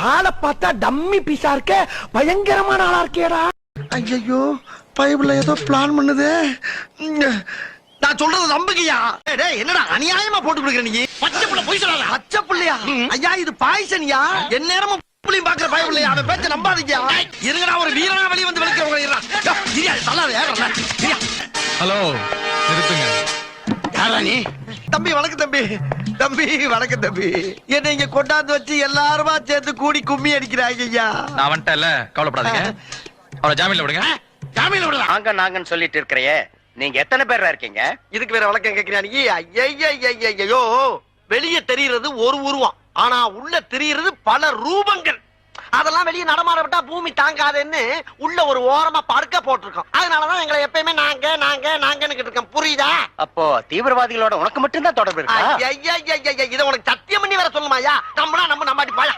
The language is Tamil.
ஆளை பார்த்தா டம்மி பீஸா இருக்க, பயங்கரமான ஆளா இருக்கேடா. ஐயோ பைபிள்ல ஏதோ பிளான் பண்ணுது. நான் சொல்றது நம்புகையா? டேய் என்னடா அநியாயமா போட்டு கொடுக்குற நீ? பச்சை புள்ள போய் சொல்லாத. பச்சை புள்ளையா? ஐயா இது பாய்சன்யா. எந்நேரமும் புள்ளையும் பாக்குற பயவில்லையா? அவன் பேச்ச நம்பாதீங்க. இருங்கடா ஒரு வீரனா வெளிய வந்து விளக்கிறவங்க இருடா. சரியா சொல்லாத யாரா? சரியா. ஹலோ நிறுத்துங்க. யாரா நீ? தம்பி வணக்கம் தம்பி. தம்பி வணக்கம் தம்பி. என்ன இங்க கொண்டாந்து வச்சு எல்லாருமா சேர்ந்து கூடி கும்மி அடிக்கிறாங்க ஐயா. நான் வந்துட்டேன்ல, கவலைப்படாதீங்க. அவரை ஜாமீன்ல விடுங்க. ஜாமீன்ல விடலாம். நாங்கன்னு சொல்லிட்டு இருக்கிறையே, நீங்க எத்தனை பேர் இருக்கீங்க? இதுக்கு வேற வழக்கம் கேட்கிறீங்க. ஐயோ வெளியே தெரிகிறது ஒரு உருவம், ஆனா உள்ள தெரிகிறது பல ரூபங்கள். அதெல்லாம் வெளியே நடமாட விட்டா பூமி தாங்காதுன்னு உள்ள ஒரு ஓரமா படுக்க போட்டிருக்கோம். அதனாலதான் எங்களை எப்பயுமே நாங்கன்னு இருக்கோம். புரியுதா? அப்போ தீவிரவாதிகளோட உனக்கு மட்டும்தான் தொடர்பு இருக்கா? இதை உனக்கு சத்தியம் பண்ணி வேற சொல்லுமாயா? நம்பனா நம்ம நம்பாட்டி பாயா.